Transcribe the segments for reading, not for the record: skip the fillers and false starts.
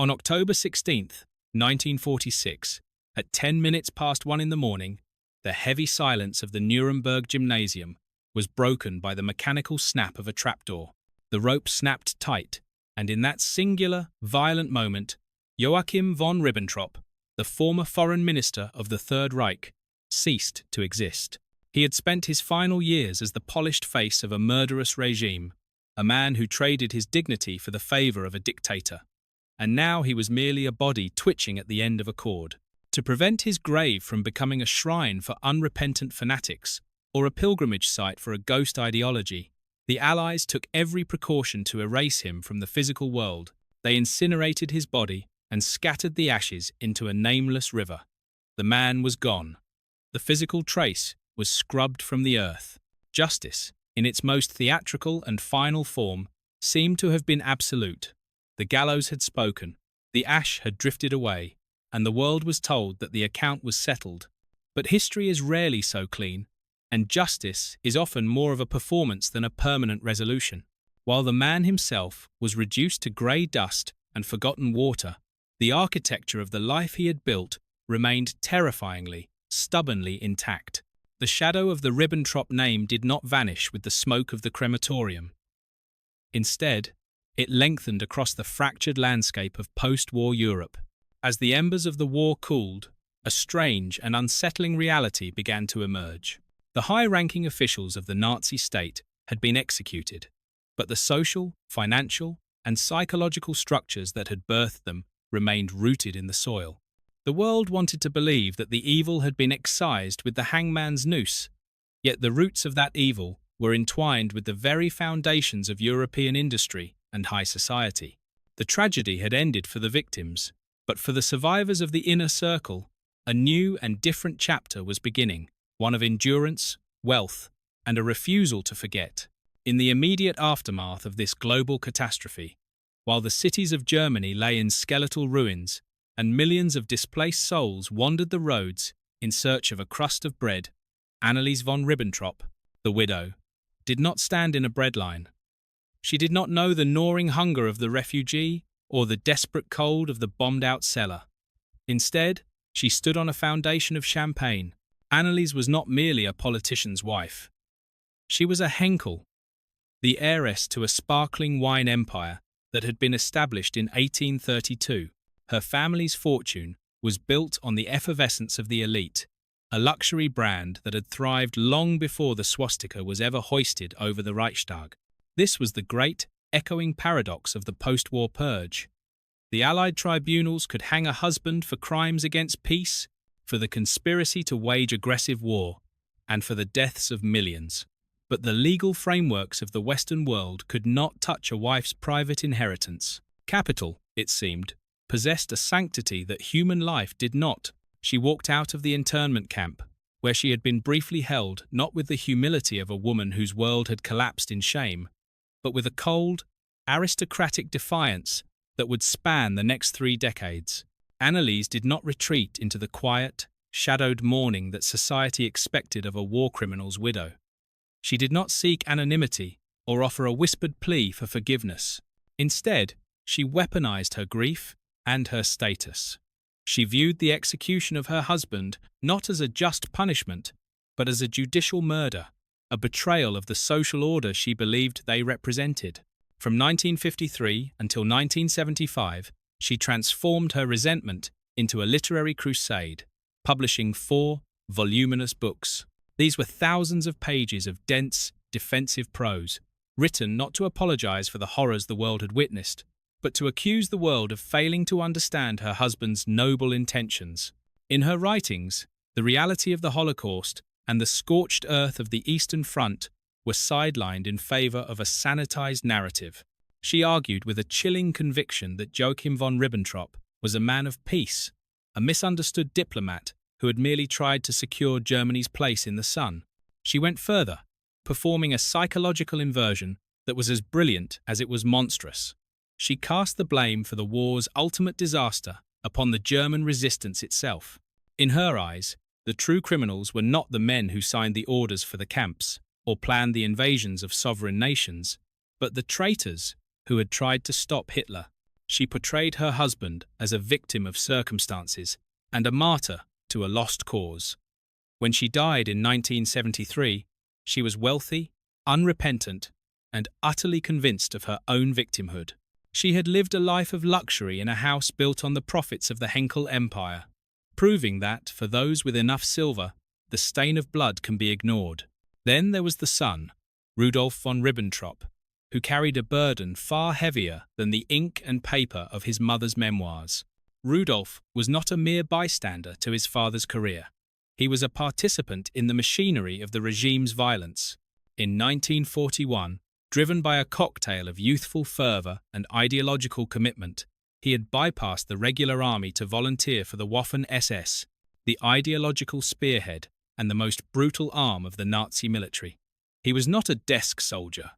On October 16, 1946, at 10 minutes past 1 in the morning, the heavy silence of the Nuremberg gymnasium was broken by the mechanical snap of a trapdoor. The rope snapped tight, and in that singular, violent moment, Joachim von Ribbentrop, the former foreign minister of the Third Reich, ceased to exist. He had spent his final years as the polished face of a murderous regime, a man who traded his dignity for the favor of a dictator. And now he was merely a body twitching at the end of a cord. To prevent his grave from becoming a shrine for unrepentant fanatics or a pilgrimage site for a ghost ideology, the Allies took every precaution to erase him from the physical world. They incinerated his body and scattered the ashes into a nameless river. The man was gone. The physical trace was scrubbed from the earth. Justice, in its most theatrical and final form, seemed to have been absolute. The gallows had spoken, the ash had drifted away, and the world was told that the account was settled. But history is rarely so clean, and justice is often more of a performance than a permanent resolution. While the man himself was reduced to grey dust and forgotten water, the architecture of the life he had built remained terrifyingly, stubbornly intact. The shadow of the Ribbentrop name did not vanish with the smoke of the crematorium. Instead, it lengthened across the fractured landscape of post-war Europe. As the embers of the war cooled, a strange and unsettling reality began to emerge. The high-ranking officials of the Nazi state had been executed, but the social, financial, and psychological structures that had birthed them remained rooted in the soil. The world wanted to believe that the evil had been excised with the hangman's noose, yet the roots of that evil were entwined with the very foundations of European industry and high society. The tragedy had ended for the victims, but for the survivors of the inner circle, a new and different chapter was beginning, one of endurance, wealth, and a refusal to forget. In the immediate aftermath of this global catastrophe, while the cities of Germany lay in skeletal ruins and millions of displaced souls wandered the roads in search of a crust of bread, Annelies von Ribbentrop, the widow, did not stand in a breadline. She did not know the gnawing hunger of the refugee or the desperate cold of the bombed-out cellar. Instead, she stood on a foundation of champagne. Annelies was not merely a politician's wife. She was a Henkel, the heiress to a sparkling wine empire that had been established in 1832. Her family's fortune was built on the effervescence of the elite, a luxury brand that had thrived long before the swastika was ever hoisted over the Reichstag. This was the great, echoing paradox of the post-war purge. The Allied tribunals could hang a husband for crimes against peace, for the conspiracy to wage aggressive war, and for the deaths of millions. But the legal frameworks of the Western world could not touch a wife's private inheritance. Capital, it seemed, possessed a sanctity that human life did not. She walked out of the internment camp, where she had been briefly held not with the humility of a woman whose world had collapsed in shame, but with a cold, aristocratic defiance that would span the next 3 decades. Annelies did not retreat into the quiet, shadowed mourning that society expected of a war criminal's widow. She did not seek anonymity or offer a whispered plea for forgiveness. Instead, she weaponized her grief and her status. She viewed the execution of her husband not as a just punishment, but as a judicial murder, a betrayal of the social order she believed they represented. From 1953 until 1975, she transformed her resentment into a literary crusade, publishing 4 voluminous books. These were thousands of pages of dense, defensive prose, written not to apologize for the horrors the world had witnessed, but to accuse the world of failing to understand her husband's noble intentions. In her writings, the reality of the Holocaust and the scorched earth of the Eastern Front were sidelined in favor of a sanitized narrative. She argued with a chilling conviction that Joachim von Ribbentrop was a man of peace, a misunderstood diplomat who had merely tried to secure Germany's place in the sun. She went further, performing a psychological inversion that was as brilliant as it was monstrous. She cast the blame for the war's ultimate disaster upon the German resistance itself. In her eyes, the true criminals were not the men who signed the orders for the camps or planned the invasions of sovereign nations, but the traitors who had tried to stop Hitler. She portrayed her husband as a victim of circumstances and a martyr to a lost cause. When she died in 1973, she was wealthy, unrepentant, and utterly convinced of her own victimhood. She had lived a life of luxury in a house built on the profits of the Henkel Empire, proving that, for those with enough silver, the stain of blood can be ignored. Then there was the son, Rudolf von Ribbentrop, who carried a burden far heavier than the ink and paper of his mother's memoirs. Rudolf was not a mere bystander to his father's career. He was a participant in the machinery of the regime's violence. In 1941, driven by a cocktail of youthful fervour and ideological commitment, he had bypassed the regular army to volunteer for the Waffen-SS, the ideological spearhead and the most brutal arm of the Nazi military. He was not a desk soldier.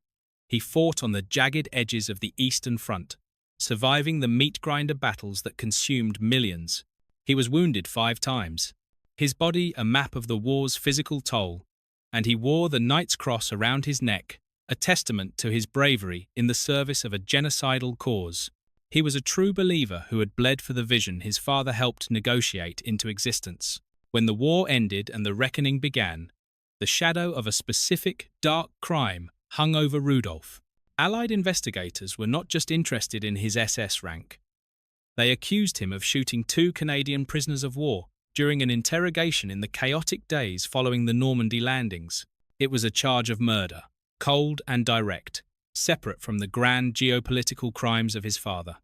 He fought on the jagged edges of the Eastern Front, surviving the meat grinder battles that consumed millions. He was wounded 5 times, his body a map of the war's physical toll, and he wore the Knight's Cross around his neck, a testament to his bravery in the service of a genocidal cause. He was a true believer who had bled for the vision his father helped negotiate into existence. When the war ended and the reckoning began, the shadow of a specific, dark crime hung over Rudolf. Allied investigators were not just interested in his SS rank. They accused him of shooting 2 Canadian prisoners of war during an interrogation in the chaotic days following the Normandy landings. It was a charge of murder, cold and direct, separate from the grand geopolitical crimes of his father.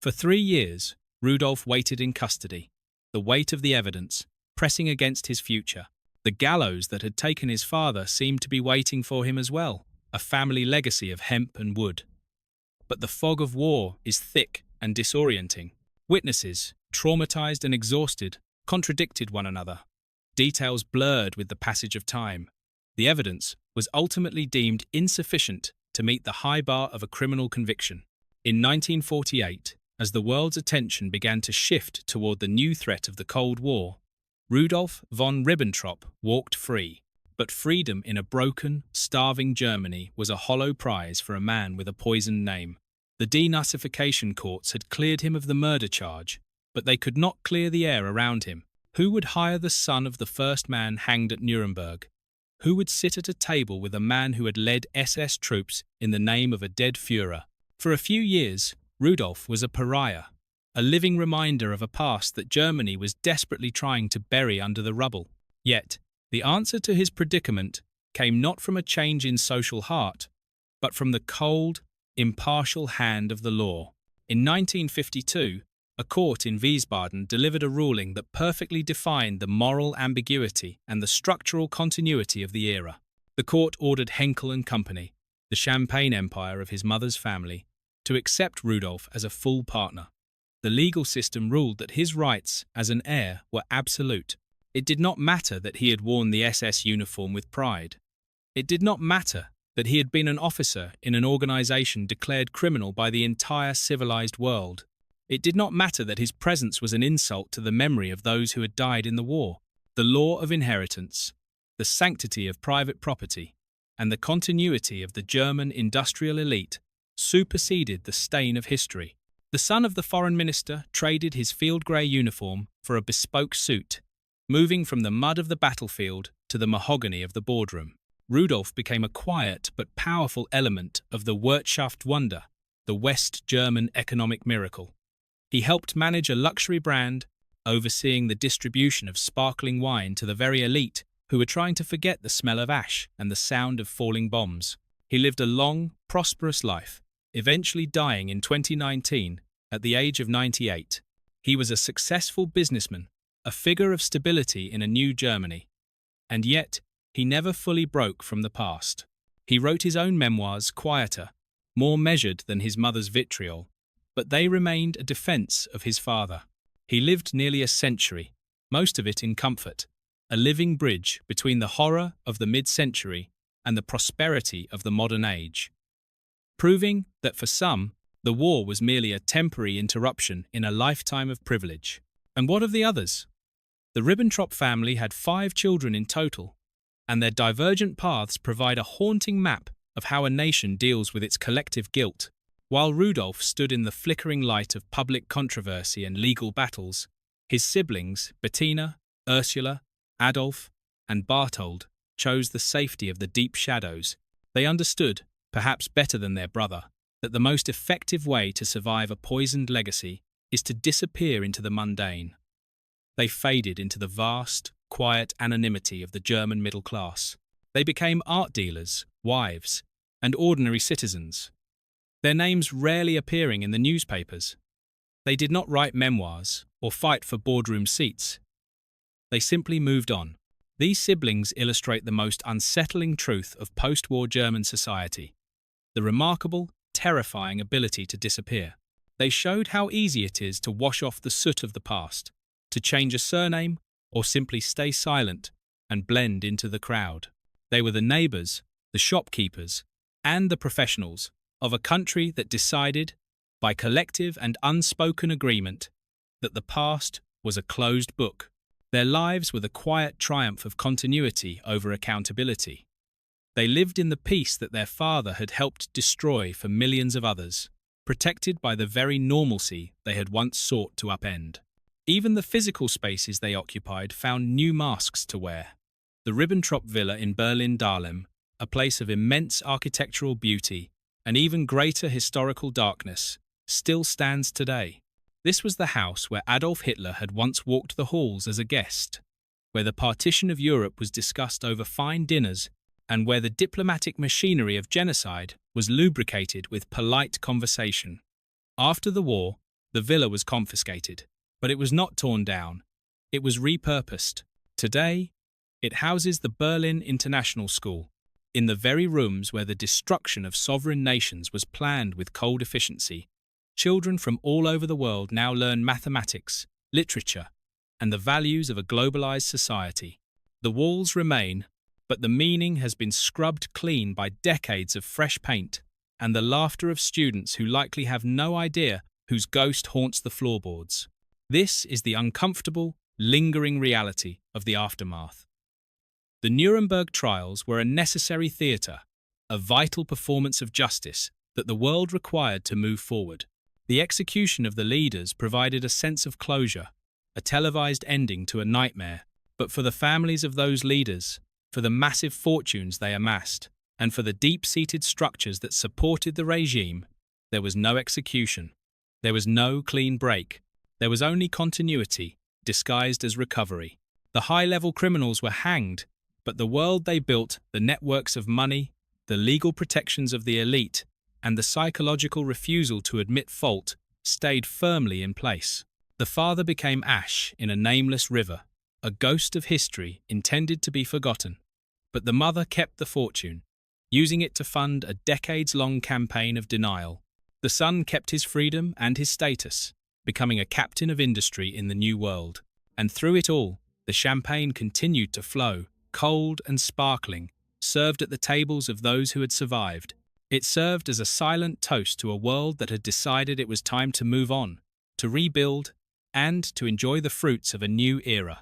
For 3 years, Rudolf waited in custody, the weight of the evidence pressing against his future. The gallows that had taken his father seemed to be waiting for him as well, a family legacy of hemp and wood. But the fog of war is thick and disorienting. Witnesses, traumatized and exhausted, contradicted one another. Details blurred with the passage of time. The evidence was ultimately deemed insufficient to meet the high bar of a criminal conviction. In 1948, as the world's attention began to shift toward the new threat of the Cold War, Rudolf von Ribbentrop walked free. But freedom in a broken, starving Germany was a hollow prize for a man with a poisoned name. The denazification courts had cleared him of the murder charge, but they could not clear the air around him. Who would hire the son of the first man hanged at Nuremberg? Who would sit at a table with a man who had led SS troops in the name of a dead Führer? For a few years, Rudolf was a pariah, a living reminder of a past that Germany was desperately trying to bury under the rubble. Yet, the answer to his predicament came not from a change in social heart, but from the cold, impartial hand of the law. In 1952, a court in Wiesbaden delivered a ruling that perfectly defined the moral ambiguity and the structural continuity of the era. The court ordered Henkel and Company, the champagne empire of his mother's family, to accept Rudolf as a full partner. The legal system ruled that his rights as an heir were absolute. It did not matter that he had worn the SS uniform with pride. It did not matter that he had been an officer in an organization declared criminal by the entire civilized world. It did not matter that his presence was an insult to the memory of those who had died in the war. The law of inheritance, the sanctity of private property, and the continuity of the German industrial elite superseded the stain of history. The son of the foreign minister traded his field grey uniform for a bespoke suit, moving from the mud of the battlefield to the mahogany of the boardroom. Rudolf became a quiet but powerful element of the Wirtschaftswunder, the West German economic miracle. He helped manage a luxury brand, overseeing the distribution of sparkling wine to the very elite who were trying to forget the smell of ash and the sound of falling bombs. He lived a long, prosperous life, eventually dying in 2019 at the age of 98. He was a successful businessman, a figure of stability in a new Germany. And yet, he never fully broke from the past. He wrote his own memoirs quieter, more measured than his mother's vitriol, but they remained a defense of his father. He lived nearly a century, most of it in comfort, a living bridge between the horror of the mid-century and the prosperity of the modern age, proving that for some, the war was merely a temporary interruption in a lifetime of privilege. And what of the others? The Ribbentrop family had 5 children in total, and their divergent paths provide a haunting map of how a nation deals with its collective guilt. While Rudolf stood in the flickering light of public controversy and legal battles, his siblings, Bettina, Ursula, Adolf, and Barthold, chose the safety of the deep shadows. They understood, perhaps better than their brother, that the most effective way to survive a poisoned legacy is to disappear into the mundane. They faded into the vast, quiet anonymity of the German middle class. They became art dealers, wives, and ordinary citizens, their names rarely appearing in the newspapers. They did not write memoirs or fight for boardroom seats. They simply moved on. These siblings illustrate the most unsettling truth of post-war German society: the remarkable, terrifying ability to disappear. They showed how easy it is to wash off the soot of the past, to change a surname, or simply stay silent and blend into the crowd. They were the neighbors, the shopkeepers, and the professionals of a country that decided, by collective and unspoken agreement, that the past was a closed book. Their lives were the quiet triumph of continuity over accountability. They lived in the peace that their father had helped destroy for millions of others, protected by the very normalcy they had once sought to upend. Even the physical spaces they occupied found new masks to wear. The Ribbentrop Villa in Berlin-Dahlem, a place of immense architectural beauty and even greater historical darkness, still stands today. This was the house where Adolf Hitler had once walked the halls as a guest, where the partition of Europe was discussed over fine dinners, and where the diplomatic machinery of genocide was lubricated with polite conversation. After the war, the villa was confiscated, but it was not torn down. It was repurposed. Today, it houses the Berlin International School, in the very rooms where the destruction of sovereign nations was planned with cold efficiency. Children from all over the world now learn mathematics, literature, and the values of a globalized society. The walls remain, but the meaning has been scrubbed clean by decades of fresh paint and the laughter of students who likely have no idea whose ghost haunts the floorboards. This is the uncomfortable, lingering reality of the aftermath. The Nuremberg trials were a necessary theatre, a vital performance of justice that the world required to move forward. The execution of the leaders provided a sense of closure, a televised ending to a nightmare, but for the families of those leaders, for the massive fortunes they amassed, and for the deep-seated structures that supported the regime, there was no execution. There was no clean break. There was only continuity, disguised as recovery. The high-level criminals were hanged, but the world they built, the networks of money, the legal protections of the elite, and the psychological refusal to admit fault stayed firmly in place. The father became ash in a nameless river, a ghost of history intended to be forgotten. But the mother kept the fortune, using it to fund a decades-long campaign of denial. The son kept his freedom and his status, becoming a captain of industry in the new world. And through it all, the champagne continued to flow, cold and sparkling, served at the tables of those who had survived. It served as a silent toast to a world that had decided it was time to move on, to rebuild, and to enjoy the fruits of a new era,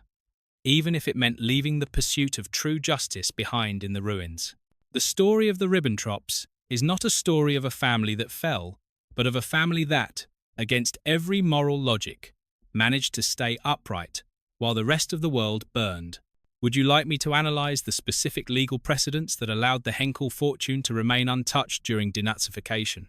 even if it meant leaving the pursuit of true justice behind in the ruins. The story of the Ribbentrops is not a story of a family that fell, but of a family that, against every moral logic, managed to stay upright while the rest of the world burned. Would you like me to analyze the specific legal precedents that allowed the Henkel fortune to remain untouched during denazification?